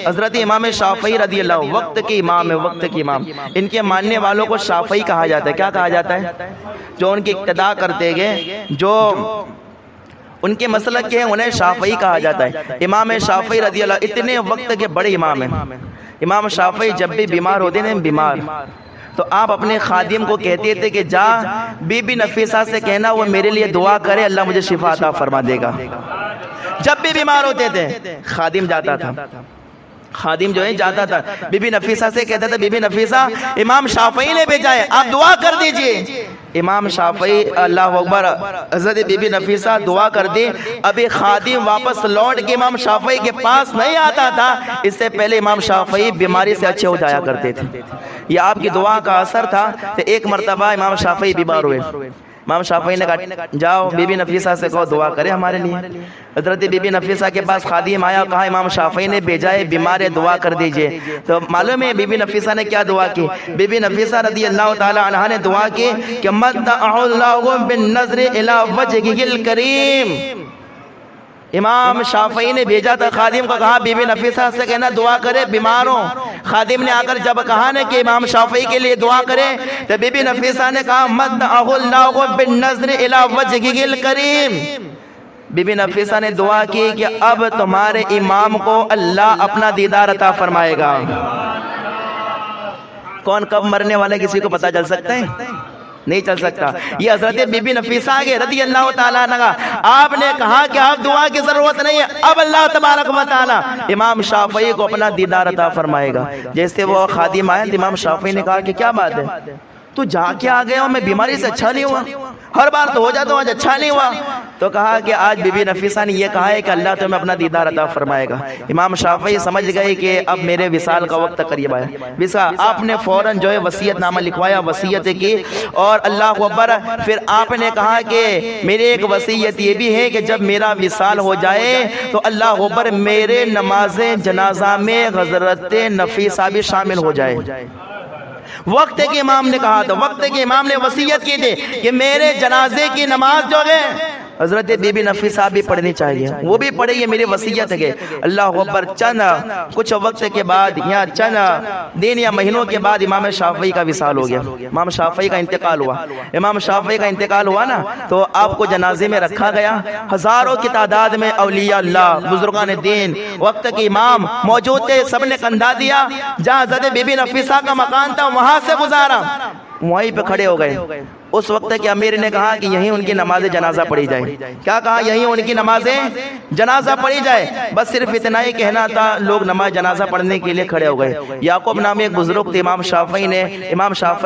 حضرت امام شافعی رضی اللہ وقت کے امام ہے, وقت کے امام. ان کے ماننے والوں کو شافعی کہا جاتا ہے. کیا کہا جاتا ہے؟ جو ان کی اقتداء کرتے گئے, جو ان کے مسلک کے ہیں انہیں شافعی کہا جاتا ہے. امام شافعی رضی اللہ اتنے وقت کے بڑے امام ہیں. امام شافعی جب بھی بیمار ہوتے ہیں بیمار تو آپ اپنے خادم کو کہتے تھے کہ جا بی بی نفیسہ سے کہنا وہ میرے لیے دعا کرے, اللہ مجھے شفا عطا فرما دے گا. جب بھی بیمار ہوتے تھے خادم جاتا تھا, خادم جو ہے جاتا تھا بی بی نفیسہ سے کہتا تھا بی بی نفیسہ امام شافعی نے بھیجا ہے, آپ دعا کر دیجئے. امام شافعی اللہ اکبر حضرت بی بی نفیسہ دعا کر دی. ابھی خادم واپس لوٹ کے امام شافعی کے پاس نہیں آتا تھا, اس سے پہلے امام شافعی بیماری سے اچھے ہو جایا کرتے تھے. یہ آپ کی دعا کا اثر تھا کہ ایک مرتبہ امام شافعی بیمار ہوئے. امام شافعی نے کہا جاؤ بی بی نفیسہ سے کہو دعا کرے ہمارے لیے. حضرت بی بی نفیسہ کے پاس خادم آیا, کہا امام شافعی نے بھیجا ہے بیمار ہے دعا کر دیجئے. تو معلوم ہے بی بی نفیسہ نے کیا دعا کی؟ بی بی نفیسہ رضی اللہ تعالی عنہا نے دعا کی کہ متعہ اللہ بالنظر الی وجہہ الکریم. امام شافعی نے بھیجا تھا خادم کو, کہا بی بی نفیسہ سے کہنا دعا کرے بیماروں. خادم نے آ کر جب کہا نا کہ امام شافعی کے لیے دعا کرے تو بی بی نفیسہ نے کہا مدعہ اللہ بالنظر الی وجہہ الکریم. بی بی نفیسہ نے دعا کی کہ اب تمہارے امام کو اللہ اپنا دیدار عطا فرمائے گا. کون کب مرنے والا کسی کو پتہ چل سکتا ہے؟ نہیں چل سکتا. یہ حضرت بی بی نفیسہ آگے رضی اللہ تعالیٰ عنہ, آپ نے کہا کہ آپ دعا کی ضرورت نہیں ہے, اب اللہ تبارک و تعالیٰ امام شافعی کو اپنا دیدار عطا فرمائے گا. جیسے وہ خادم آئے تو امام شافعی نے کہا کہ کیا بات ہے, تو جا کے آ گیا ہوں, میں بیماری سے اچھا نہیں ہوا, ہر بار تو ہو جاتا ہوں آج اچھا نہیں ہوا. تو کہا کہ آج بی بی نفیسہ نے یہ کہا ہے کہ اللہ تمہیں اپنا دیدار عطا فرمائے گا. امام شافعی سمجھ گئے کہ اب میرے وصال کا وقت قریب آیا. آپ نے فوراً جو ہے وصیت نامہ لکھوایا, وصیت کی, اور اللہ اکبر پھر آپ نے کہا کہ میری ایک وصیت یہ بھی ہے کہ جب میرا وصال ہو جائے تو اللہ اکبر میرے نماز جنازہ میں حضرت نفیسہ بھی شامل ہو جائے. وقت کے امام نے کہا تھا, وقت کے امام نے وصیت کی تھی کہ میرے جنازے کی نماز جو ہے حضرت بی بی نفیسہ بھی پڑھنی چاہیے, وہ بھی پڑھے, یہ میری وصیت ہے. اللہ اکبر چند کچھ وقت کے بعد یا چند دن یا مہینوں کے بعد امام شافعی کا وصال ہو گیا, امام شافعی کا انتقال ہوا. امام شافعی کا انتقال ہوا نا تو آپ کو جنازے میں رکھا گیا. ہزاروں کی تعداد میں اولیاء اللہ, بزرگان دین, وقت کے امام موجود تھے, سب نے کندھا دیا. جہاں حضرت بی بی نفیسہ کا مکان تھا وہاں سے گزارا. وہیں پہ کھڑے ہو گئے. اس وقت کہ امیر نے کہا کہ یہیں ان کی نماز جنازہ پڑھی جائے. کیا کہا؟ یہیں ان کی نماز جنازہ پڑھی جائے. بس صرف اتنا ہی کہنا تھا. لوگ نماز جنازہ پڑھنے کے لیے کھڑے ہو گئے. یعقوب نامی ایک بزرگ تھے امام شافعی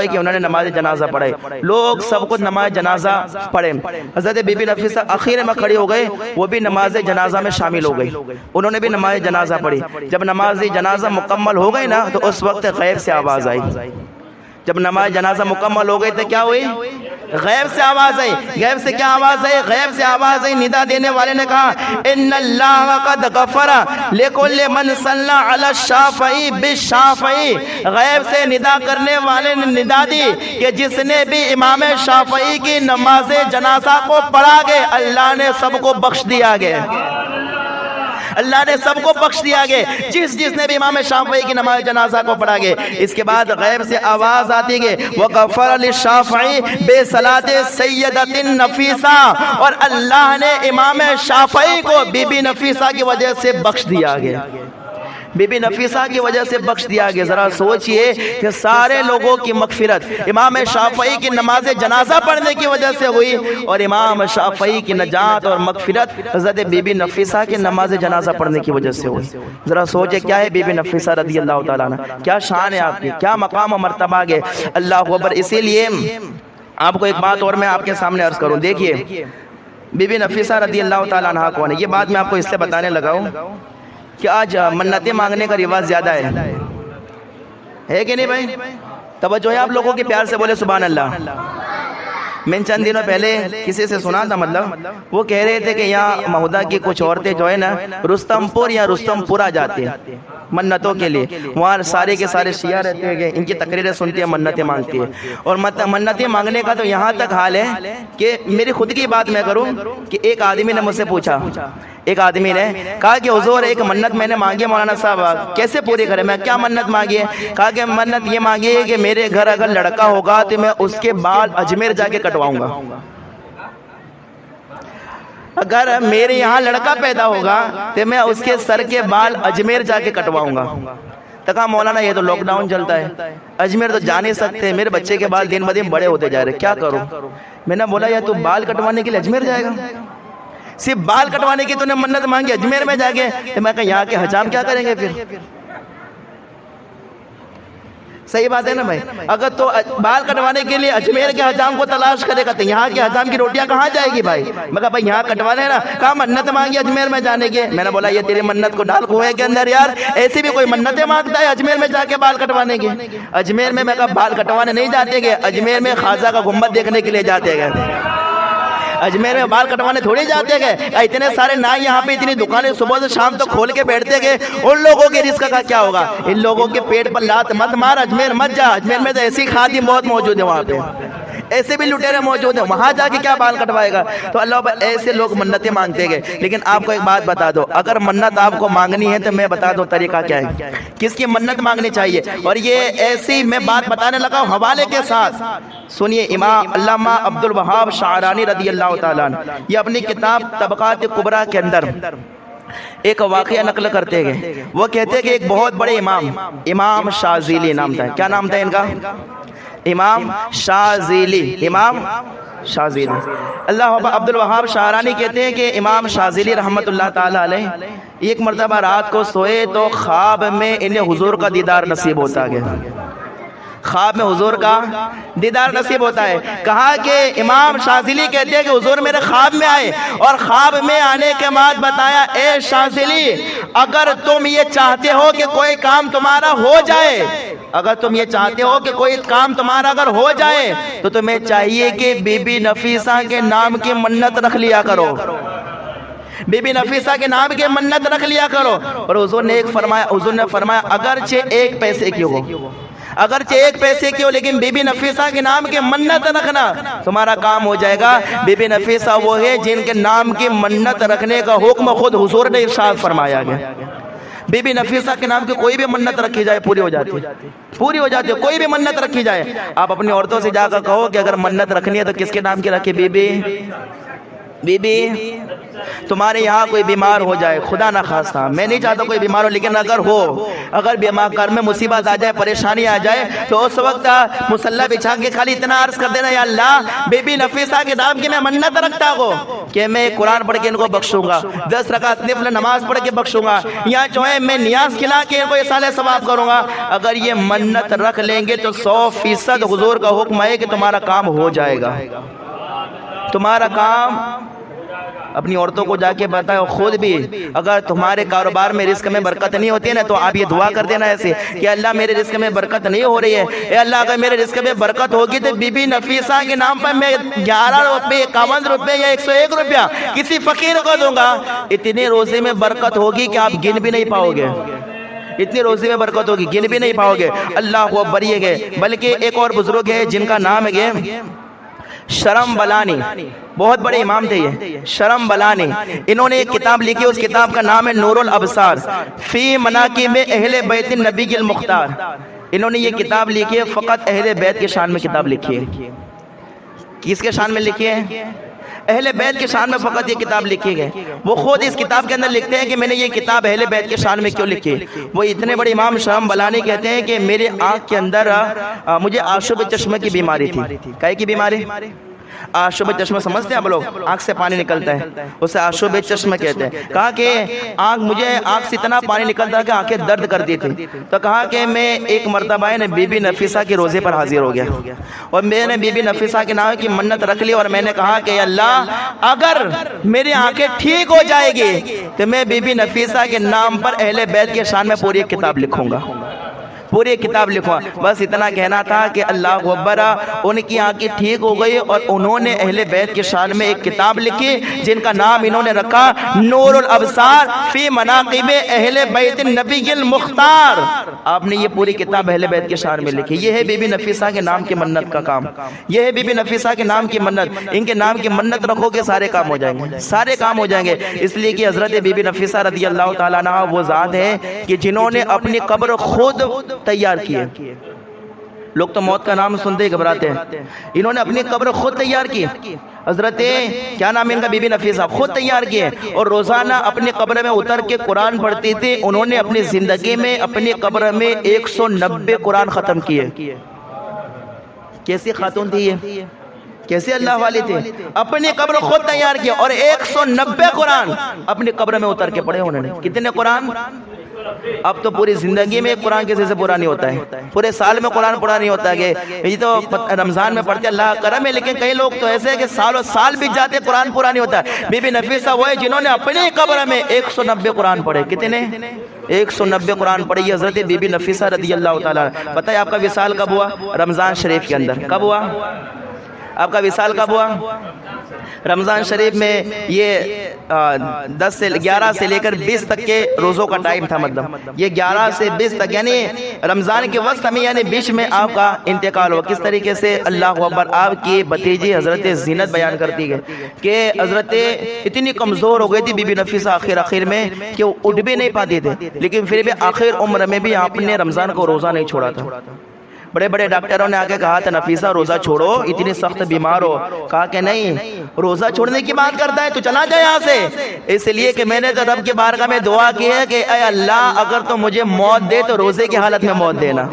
کی، انہوں نے نماز جنازہ پڑھائی. لوگ سب کو نماز جنازہ پڑھے. حضرت بی بی نفیسہ آخر میں کھڑی ہو گئے، وہ بھی نماز جنازہ میں شامل ہو گئی. انہوں نے بھی نماز جنازہ پڑھی. جب نماز جنازہ مکمل ہو گئی نا تو اس وقت غیب سے آواز آئی. جب نماز جنازہ مکمل ہو گئی تو کیا ہوئی؟ غیب سے آواز آئی. غیب سے کیا آواز آئی؟ غیب سے آواز آئی. ندا دینے والے نے کہا ان اللہ قد غفر لکل من صلی علی الشافعی بالشافعی. غیب سے ندا کرنے والے نے ندا دی کہ جس نے بھی امام شافعی کی نماز جنازہ کو پڑھا گئے اللہ نے سب کو بخش دیا گیا. اللہ نے سب کو بخش دیا گیا جس نے بھی امام شافعی کی نماز جنازہ کو پڑھا گیا. اس کے بعد غیب سے آواز آتی ہے وغفر للشافعی بصلاۃ سیدۃ نفیسہ، اور اللہ نے امام شافعی کو بی بی نفیسہ کی وجہ سے بخش دیا گیا. بی بی نفیسہ کی وجہ سے بخش دیا گیا. ذرا سوچئے کہ سارے لوگوں کی مغفرت امام شافعی کی نماز جنازہ پڑھنے کی وجہ سے ہوئی، اور امام شافعی کی نجات اور مغفرت حضرت بی بی نفیسہ کی نماز جنازہ پڑھنے کی وجہ سے ہوئی. ذرا سوچئے کیا ہے بی بی نفیسہ رضی اللہ تعالیٰ عنہ، کیا شان ہے آپ کی، کیا مقام و مرتبہ ہے. اللہ اکبر. اسی لیے آپ کو ایک بات اور میں آپ کے سامنے عرض کروں. دیکھیے بی بی نفیسہ رضی اللہ تعالیٰ عنہ کون ہے. یہ بات میں آپ کو اس لیے بتانے لگا ہوں کہ آج منتیں مانگنے کا رواج زیادہ ہے کہ نہیں بھائی؟ توجہ ہے آپ لوگوں کے پیار سے بولے سبحان اللہ. میں چند دنوں پہلے کسی سے سنا تھا، مطلب وہ کہہ رہے تھے کہ یہاں مہودہ کی کچھ عورتیں جو ہے نا رستم پور یا رستم پورا جاتے ہیں منتوں کے لیے. وہاں سارے کے سارے شیعہ رہتے ہیں، ان کی تقریریں سنتی ہیں، منتیں مانگتی ہیں. اور منتیں مانگنے کا تو یہاں تک حال ہے کہ میری خود کی بات میں کروں کہ ایک آدمی نے مجھ سے پوچھا، ایک آدمی نے کہا کہ حضور ایک منت میں نے مانگی مولانا صاحب کیسے پوری کرے؟ میں کیا منت مانگی ہے؟ کہا کہ منت یہ مانگی ہے کہ میرے گھر اگر لڑکا ہوگا تو میں اس کے بال اجمیر جا کے کٹواؤں گا. اگر میرے یہاں لڑکا پیدا ہوگا تو میں اس کے سر کے بال اجمیر جا کے کٹواؤں گا. تو کہا مولانا یہ تو لاک ڈاؤن چلتا ہے، اجمیر تو جا نہیں سکتے، میرے بچے کے بال دن بدن بڑے ہوتے جا رہے، کیا کروں؟ میں نے بولا یا تو بال کٹوانے کے لیے اجمیر جائے گا؟ صرف بال کٹوانے کی تو نے منت مانگی اجمیر میں جا کے، تو میں کہا یہاں کے حجام کیا کریں گے پھر؟ صحیح بات ہے نا بھائی. اگر تو بال کٹوانے کے لیے اجمیر کے حجام کو تلاش کرے گا تو یہاں کے حجام کی روٹیاں کہاں جائے گی بھائی؟ میں کہا بھائی یہاں کٹوانے ہے نا. کہا منت مانگی اجمیر میں جانے کے. میں نے بولا یہ تیری منت کو ڈال کنویں کے اندر یار، ایسی بھی کوئی منتیں مانگتا ہے اجمیر میں جا کے بال کٹوانے کے؟ اجمیر میں کہا بال کٹوانے نہیں جاتے گے، اجمیر میں خواجہ کا گنبد دیکھنے کے لیے جاتے گئے. اجمیر میں بال کٹوانے تھوڑی جاتے گئے. اتنے سارے نائی یہاں پہ اتنی دکانیں صبح سے شام تک کھول کے بیٹھتے گئے. ان لوگوں کے رزق کا کیا ہوگا؟ ان لوگوں کے پیٹ پر لات مت مار، اجمیر مت جا. اجمیر میں تو ایسی خادم بہت موجود ہے، وہاں پہ ایسے بھی لٹیرے موجود ہیں، وہاں جا کے کیا بال کٹوائے گا؟ تو اللہ ایسے لوگ منتیں مانگتے گئے. لیکن آپ کو ایک بات بتا دو، اگر منت آپ کو مانگنی ہے تو میں بتا دو طریقہ کیا ہے، کس کی منت مانگنی چاہیے. اور یہ ایسی میں بات بتانے لگا ہوں حوالے کے ساتھ. سنیے امام علامہ عبد الوہاب شعرانی رضی اللہ تعالیٰ عنہ یہ اپنی کتاب طبقات کبریٰ کے اندر ایک واقعہ نقل کرتے گئے. وہ کہتے کہ ایک بہت بڑے امام شاذلی نام تھا. کیا نام تھا ان کا؟ امام شاذلی. امام شاذلی. اللہ عبد الوہاب شعرانی کہتے ہیں کہ امام شاذلی رحمت اللہ تعالی علیہ ایک مرتبہ رات کو سوئے تو خواب میں انہیں حضور کا دیدار نصیب ہوتا گیا. خواب میں حضور کا دیدار نصیب ہوتا ہے. کہا کہ امام شاذلی کہتے ہیں کہ حضور میرے خواب میں آئے اور خواب میں آنے کے بعد بتایا اے شاذلی اگر تم یہ چاہتے ہو کہ کوئی کام تمہارا ہو جائے، اگر تم یہ چاہتے ہو کہ کوئی کام تمہارا اگر ہو جائے تو تمہیں چاہیے کہ بی بی نفیسہ کے نام کی منت رکھ لیا کرو. بی بی نفیسہ کے نام کی منت رکھ لیا کرو. اور حضور نے فرمایا اگرچہ ایک پیسے کی ہو، اگرچہ ایک پیسے کی ہو لیکن بی بی نفیسہ کے نام کی منت رکھنا، تمہارا کام ہو جائے گا. بی بی نفیسہ وہ ہے جن کے نام کی منت رکھنے کا حکم خود حضور نے ارشاد فرمایا گیا. بی بی نفیسہ کے نام کی کوئی بھی منت رکھی جائے پوری ہو جاتی ہے، پوری ہو جاتی ہے. کوئی بھی منت رکھی جائے، آپ اپنی عورتوں سے جا کر کہو کہ اگر منت رکھنی ہے تو کس کے نام کی رکھے؟ بی بی بی بی تمہارے یہاں کوئی بیمار ہو جائے، خدا نہ خواستہ، میں نہیں چاہتا کوئی بیمار ہو، لیکن اگر بیمار گھر میں مصیبت آ جائے، پریشانی آ جائے، تو اس وقت مصلی بچھا کے خالی اتنا عرض کر دینا، یا اللہ بی بی نفیسہ کے نام کی میں منت رکھتا ہوں کہ میں قرآن پڑھ کے ان کو بخشوں گا، 10 رکعت نفل نماز پڑھ کے بخشوں گا، یا جو ہے میں نیاز کھلا کے ان کو اصالہ ثواب کروں گا۔ اگر یہ منت رکھ لیں گے تو 100% حضور کا حکم ہے کہ تمہارا کام ہو جائے گا۔ تمہارا کام اپنی عورتوں کو جا کے بتاؤ، خود بھی اگر تمہارے کاروبار میں رزق میں برکت نہیں ہوتی ہے نا، تو آپ یہ دعا کر دینا ایسے کہ اللہ میرے رزق میں برکت نہیں ہو رہی ہے، اے اللہ اگر میرے رزق میں برکت ہوگی تو بی بی نفیسہ کے نام پر میں 11 روپے 51 روپے یا 101 روپیہ کسی فقیر کو دوں گا۔ اتنے روزے میں برکت ہوگی کہ آپ گن بھی نہیں پاؤ گے، اتنی روزے میں برکت ہوگی گن بھی نہیں پاؤ گے۔ اللہ اکبر۔ یہ گئے، بلکہ ایک اور بزرگ ہے جن کا نام ہے شرم بلانی، بہت بڑے امام تھے یہ شرم بلانی۔ انہوں نے ایک کتاب لکھی، اس کتاب کا نام ہے نور الابصار فی مناقب اہل بیت النبی المختار۔ انہوں نے یہ کتاب لکھی ہے، فقط اہل بیت کے شان میں کتاب لکھی ہے۔ کس کے شان میں لکھی ہے؟ اہل بیت کے شان میں فقط یہ کتاب لکھی گئی۔ وہ خود اس کتاب کے اندر لکھتے ہیں کہ میں نے یہ کتاب اہل بیت کے شان میں کیوں لکھی۔ وہ اتنے بڑے امام شرم بلانی کہتے ہیں کہ میرے آنکھ کے اندر مجھے آشوب چشمہ کی بیماری تھی۔ کائے کی بیماری؟ آشوب چشمہ سمجھتے ہیں آپ لوگ؟ آنکھ سے پانی نکلتا ہے، اسے آشوب چشمہ کہتے ہیں۔ کہا کہ مجھے آنکھ سے اتنا پانی نکلتا کہ آنکھیں درد کرتی تھی، تو کہا کہ میں ایک مرتبہ نے بی بی نفیسہ کے روزے پر حاضر ہو گیا، اور میں نے بی بی نفیسہ کے نام کی منت رکھ لی، اور میں نے کہا کہ اللہ اگر میری آنکھیں ٹھیک ہو جائے گی تو میں بی بی نفیسہ کے نام پر اہل بیت کے شان میں پوری ایک کتاب لکھوں گا، پوری کتاب لکھوا۔ بس اتنا کہنا تھا کہ اللہ اکبر، ان کی آنکھیں ٹھیک ہو گئی، اور انہوں نے اہل بیت کے شان میں ایک کتاب لکھی جن کا نام انہوں نے رکھا نور الابصار فی مناقب اہل بیت النبی المختار۔ آپ نے یہ پوری کتاب اہل بیت کے شان میں لکھی۔ یہ ہے بی بی نفیسہ کے نام کی منت کا کام، یہ ہے بی بی نفیسہ کے نام کی منت۔ ان کے نام کی منت رکھو کہ سارے کام ہو جائیں گے، سارے کام ہو جائیں گے، اس لیے کہ حضرت بی بی نفیسہ رضی اللہ تعالیٰ عنہ وہ ذات ہے کہ جنہوں نے اپنی قبر خود تیار کیے۔ لوگ تو موت کا نام سنتے ہی گھبراتے ہیں، انہوں نے اپنی قبر خود تیار کی۔ حضرت کیا نام ہے ان کا؟ بی بی نفیسہ، خود تیار کیے، اور روزانہ اپنی قبر میں اتر کے قرآن پڑھتی تھی۔ انہوں نے اپنی زندگی میں اپنی قبر میں 190 قرآن ختم کیے۔ کیسی خاتون تھی یہ؟ کیسے اللہ والی تھے؟ اپنی قبر خود تیار کیا، اور 190 قرآن اپنی قبر میں اتر کے پڑھے انہوں نے۔ کتنے قرآن؟ اب تو پوری زندگی میں قرآن کسی سے پورا نہیں ہوتا ہے، پورے سال میں قرآن پڑھا نہیں ہوتا ہے۔ یہ تو رمضان میں پڑھتے اللہ کرم ہے، لیکن کئی لوگ تو ایسے ہیں کہ سالوں سال بھی جاتے قرآن پورا نہیں ہوتا ہے۔ بی بی نفیسہ وہ ہے جنہوں نے اپنی قبر میں 190 قرآن پڑھے۔ کتنے؟ 190 قرآن پڑھی حضرت بی بی نفیسہ رضی اللہ تعالیٰ۔ بتائیں آپ کا وصال کب ہوا؟ رمضان شریف کے اندر۔ کب ہوا آپ کا وصال؟ کب ہوا؟ رمضان شریف میں یہ 11 سے لے کر 20 تک کے روزوں کا ٹائم تھا، مطلب یہ 11 سے 20 تک، یعنی رمضان کے وقت ہمیں یعنی بیچ میں آپ کا انتقال ہوا۔ کس طریقے سے؟ اللہ اکبر۔ آپ کی بھتیجی حضرت زینت بیان کرتی ہے کہ حضرت اتنی کمزور ہو گئی تھی بی بی نفیسہ آخر میں کہ وہ اٹھ بھی نہیں پاتی تھے، لیکن پھر بھی آخر عمر میں بھی آپ نے رمضان کو روزہ نہیں چھوڑا تھا۔ بڑے بڑے ڈاکٹروں نے آگے کہا تھا نفیسہ روزہ چھوڑو، اتنی سخت بیمار ہو۔ کہا کہ نہیں، روزہ چھوڑنے کی بات کرتا ہے تو چلا جائے یہاں سے، اس لیے کہ میں نے تو رب کی بارگاہ میں دعا کی ہے کہ اے اللہ اگر تو مجھے موت دے تو روزے کی حالت میں موت دینا۔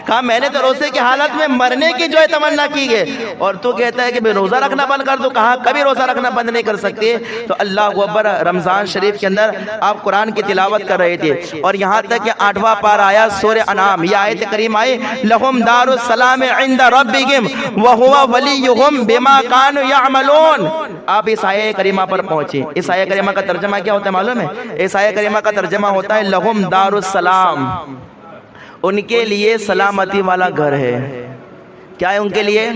کہا میں نے تو روزے کی حالت میں مرنے کی جو ہے تمنا کی ہے، اور تو کہتا ہے کہ میں روزہ رکھنا بند کر دوں۔ کہا کبھی روزہ رکھنا بند نہیں کر سکتے۔ تو اللہ اکبر، رمضان شریف کے اندر آپ قرآن کی تلاوت کر رہے تھے، اور یہاں تک کہ 8واں پارہ آیا سورہ انعام، یہ آیت کریم آئی لہم دار السلام عند ربہم وہو ولیہم بما کانوا یعملون۔ آپ اس آیت کریمہ پر پہنچے۔ اس آیت کریمہ کا ترجمہ کیا ہوتا ہے معلوم ہے؟ اس آیت کریمہ کا ترجمہ ہوتا ہے لہم دار السلام، ان کے لیے سلامتی والا گھر ہے۔ کیا ہے ان کے لیے؟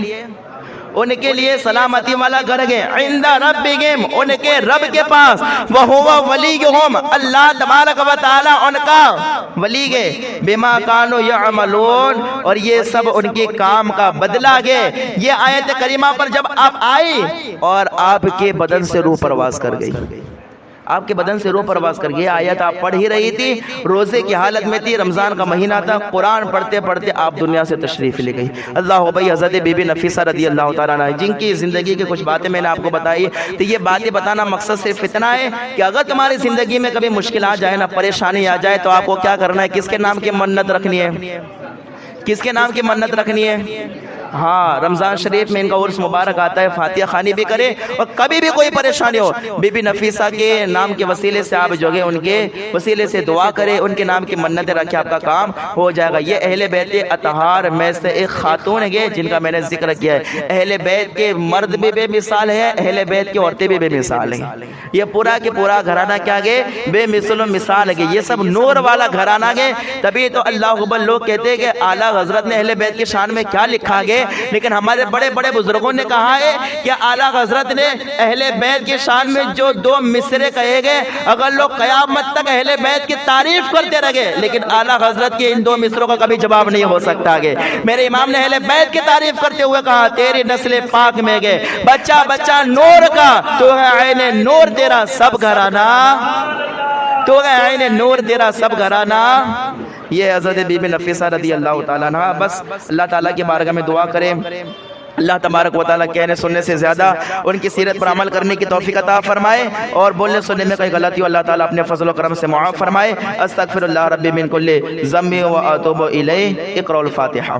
ان کے لیے سلامتی والا گھر ہے عند ربہم، ان کے رب کے پاس، وہو ولیہم، اللہ تبارک و تعالی ان کا ولی ہے، بما کانوا یعملون، اور یہ سب ان کے کام کا بدلہ ہے۔ یہ آیت کریمہ پر جب آپ آئی اور آپ کے بدن سے روح پرواز کر گئی، آپ کے بدن سے روح پرواز کر گئی. آیت آپ پڑھ ہی رہی تھی, روزے کی حالت میں تھی, رمضان کا مہینہ تھا, قرآن پڑھتے پڑھتے آپ دنیا سے تشریف لے گئی. اللہ بھائی حضرت بی بی نفیسہ رضی اللہ تعالیٰ عنہ, جن کی زندگی کی کچھ باتیں میں نے آپ کو بتائی, تو یہ باتیں بتانا مقصد صرف اتنا ہے کہ اگر تمہاری زندگی میں کبھی مشکل آ جائے نا, پریشانی آ جائے, تو آپ کو کیا کرنا ہے, کس کے نام کی منت رکھنی ہے, کس کے نام کی منت رکھنی ہے. ہاں, رمضان شریف میں ان کا عرس مبارک آتا ہے, فاتحہ خوانی بھی کرے, اور کبھی بھی کوئی پریشانی ہو, بی بی نفیسہ کے نام کے وسیلے سے آپ جو ہے ان کے وسیلے سے دعا کرے, ان کے نام کی منتیں رکھے, آپ کا کام ہو جائے گا. یہ اہل بیت اطہار میں سے ایک خاتون ہے جن کا میں نے ذکر کیا ہے. اہل بیت کے مرد بھی بے مثال ہے, اہل بیت کی عورتیں بھی بے مثال ہیں. یہ پورا کے پورا گھرانہ کیا گئے, بے مثل و مثال ہے. یہ سب نور والا گھرانہ گئے, تبھی تو اللہ اکبر لوگ کہتے ہیں کہ اعلیٰ حضرت نے اہل بیت کی شان میں کیا لکھا گئے. لیکن ہمارے بڑے بڑے بزرگوں نے کہا ہے کہ اعلیٰ حضرت نے اہل بیت کی شان میں جو 2 مصرے کہے گئے, اگر لوگ قیامت تک اہل بیت کی تعریف کرتے رہے, لیکن اعلیٰ حضرت کے ان 2 مصروں کا کبھی جواب نہیں ہو سکتا. میرے امام نے اہل بیت کی تعریف کرتے ہوئے کہا, تیری نسل پاک میں گئے بچہ بچہ نور کا, تو ہے عین نور تیرا سب گھرانہ, تو ہے عین نور تیرا سب گھرانہ. یہ حضرت بی بی نفیسہ رضی اللہ تعالیٰ عنہ. بس اللہ تعالیٰ کی بارگاہ میں دعا کریں, اللہ تبارک و تعالیٰ کہنے سننے سے زیادہ ان کی سیرت پر عمل کرنے کی توفیق عطا فرمائے, اور بولنے سننے میں کوئی غلطی ہو اللہ تعالیٰ اپنے فضل و کرم سے معاف فرمائے. استغفر اللہ ربی من کل ذنب و اتوب الیہ. اقرأوا الفاتحہ.